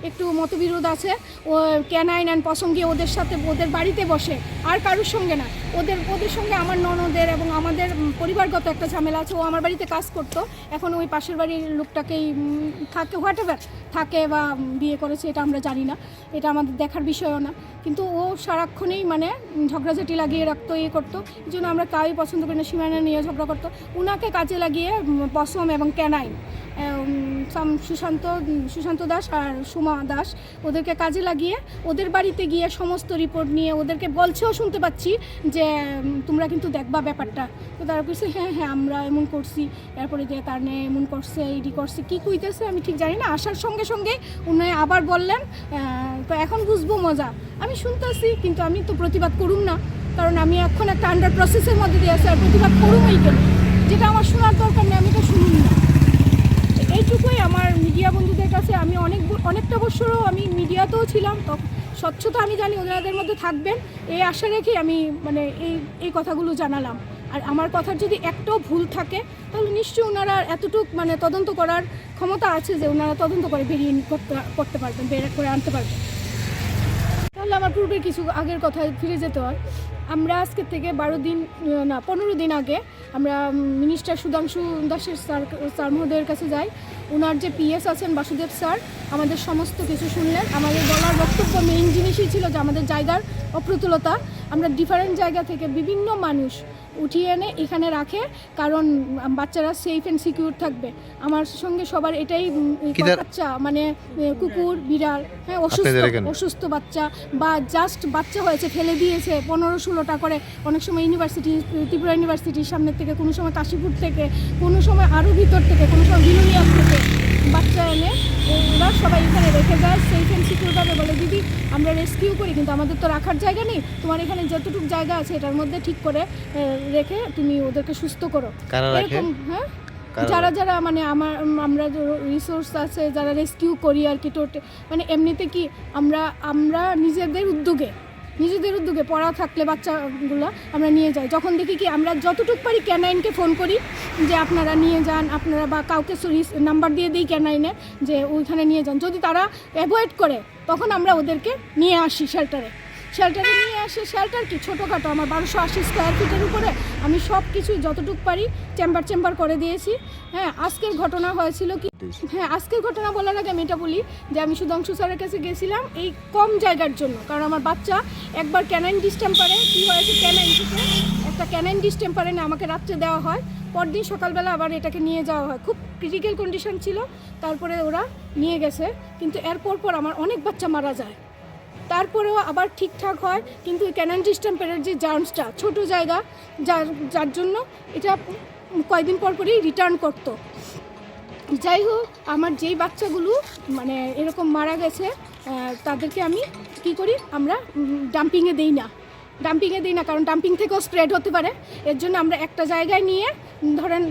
একটু মতবিরোধ আছে। ও ক্যানাইন অ্যান্ড পশম গিয়ে ওদের সাথে ওদের বাড়িতে বসে, আর কারোর সঙ্গে না। ওদের সঙ্গে আমার ননদের এবং আমাদের পরিবারগত একটা ঝামেলা আছে। ও আমার বাড়িতে কাজ করতো, এখন ওই পাশের বাড়ির লোকটাকেই থাকে, হোয়াটএভার থাকে বা বিয়ে করেছে এটা আমরা জানি না, এটা আমাদের দেখার বিষয়ও না। কিন্তু ও সারাক্ষণেই মানে ঝগড়াঝাটি লাগিয়ে রাখতো, করতো। এই জন্য আমরা কাউই পছন্দ করি না। সীমানা নিয়ে ঝগড়া করতো, উনাকে কাজে লাগিয়ে পশম এবং ক্যানাইন সুশান্ত দাস আর সুমা দাস ওদেরকে কাজে লাগিয়ে ওদের বাড়িতে গিয়ে সমস্ত রিপোর্ট নিয়ে ওদেরকে বলছেও, শুনতে পাচ্ছি যে তোমরা কিন্তু দেখবা ব্যাপারটা। তো তারা বলছে হ্যাঁ আমরা এমন করছি, এরপরে যে তার নিয়ে এমন করছে, এইটি করছে, কী কইতেছে আমি ঠিক জানি না। আসার সঙ্গে সঙ্গে উনি আবার বললেন তো এখন বুঝবো মজা। আমি শুনতেছি, কিন্তু আমি তো প্রতিবাদ করুম না, কারণ আমি এখন একটা আন্ডার প্রসেসের মধ্যে দিয়ে আছি। আর প্রতিবাদ করুমই কেন, যেটা আমার শোনার দরকার নেই আমি তো শুনুন না। এইটুকুই আমার মিডিয়া বন্ধুদের কাছে। আমি অনেকটা বছরও আমি মিডিয়াতেও ছিলাম, তো স্বচ্ছতা আমি জানি ওনাদের মধ্যে থাকবেন এই আশা রেখেই আমি মানে এই কথাগুলো জানালাম। আর আমার কথার যদি একটাও ভুল থাকে তাহলে নিশ্চয়ই ওনারা এতটুকু মানে তদন্ত করার ক্ষমতা আছে যে ওনারা তদন্ত করে বেরিয়ে করতে পারবেন, বের করে আনতে পারবেন। তাহলে আমার পূর্বের কিছু আগের কথায় ফিরে যেতে হয়। আমরা আজকের থেকে 15 দিন আগে আমরা মিনিস্টার সুধাংশু দাসের স্যার মহোদয়ের কাছে যাই। ওনার যে পিএস আছেন বাসুদেব স্যার আমাদের সমস্ত কিছু শুনলেন। আমাদের বলার বক্তব্য মেইন জিনিসই ছিল যে আমাদের জায়গার অপ্রতুলতা। আমরা ডিফারেন্ট জায়গা থেকে বিভিন্ন মানুষ উঠিয়ে এনে এখানে রাখে, কারণ বাচ্চারা সেফ অ্যান্ড সিকিউর থাকবে। আমার সঙ্গে সবার এটাই বাচ্চা মানে কুকুর বিড়াল, হ্যাঁ অসুস্থ বাচ্চা বা জাস্ট বাচ্চা হয়েছে ফেলে দিয়েছে 15-16টা করে, অনেক সময় ইউনিভার্সিটি, ত্রিপুরা ইউনিভার্সিটির সামনের থেকে, কোনো সময় কাশীপুর থেকে, কোনো সময় আরও ভিতর থেকে, কোনো সময় বিলুনিয়া থেকে বাচ্চা এনে ওরা সবাই এখানে রেখে যায় সেফ অ্যান্ড সিকিউরভাবে। বলে দিদি আমরা রেস্কিউ করি, কিন্তু আমাদের তো রাখার জায়গা নেই, তোমার এখানে যতটুকু জায়গা আছে এটার মধ্যে ঠিক করে রেখে তুমি ওদেরকে সুস্থ করো। এরকম হ্যাঁ, যারা মানে আমরা রিসোর্স আছে যারা রেস্কিউ করি আর কি, মানে এমনিতে কি আমরা নিজেদের উদ্যোগে পড়া থাকলে বাচ্চাগুলো আমরা নিয়ে যাই। যখন দেখি কি আমরা যতটুকু পারি ক্যানাইনকে ফোন করি যে আপনারা নিয়ে যান, আপনারা বা কাউকে নাম্বার দিয়ে দিই ক্যানাইনে যে ওইখানে নিয়ে যান। যদি তারা অ্যাভয়েড করে তখন আমরা ওদেরকে নিয়ে আসি শেল্টারে নিয়ে আসি। শেল্টার কি ছোটোখাটো, আমার 1280 স্কোয়ার ফিটের উপরে আমি সব কিছু যতটুকু পারি চেম্বার করে দিয়েছি। হ্যাঁ, আজকের ঘটনা হয়েছিল কি, আজকের ঘটনা বলার আগে আমি এটা বলি যে আমি সুধাংশু স্যারের কাছে গেছিলাম এই কম জায়গার জন্য। কারণ আমার বাচ্চা একবার ক্যানাইন ডিস্টেম্পারে কী হয়েছে, একটা ক্যানাইন ডিস্টেম্পারে না আমাকে রাত্রে দেওয়া হয়, পরদিন সকালবেলা আবার এটাকে নিয়ে যাওয়া হয়। খুব ক্রিটিক্যাল কন্ডিশন ছিল, তারপরে ওরা নিয়ে গেছে। কিন্তু এরপর আমার অনেক বাচ্চা মারা যায়, তারপরেও আবার ঠিকঠাক হয়। কিন্তু ক্যানাইন ডিস্টেম্পারের যে জার্মসটা ছোট জায়গা, যার জন্য এটা কয়েকদিন পরই রিটার্ন করতো। যাই হোক, আমার যেই বাচ্চাগুলো মানে এরকম মারা গেছে তাদেরকে আমি কি করি, আমরা ডাম্পিংয়ে দিই না, কারণ ডাম্পিং থেকেও স্প্রেড হতে পারে। এর জন্য আমরা একটা জায়গায় নিয়ে ধরেন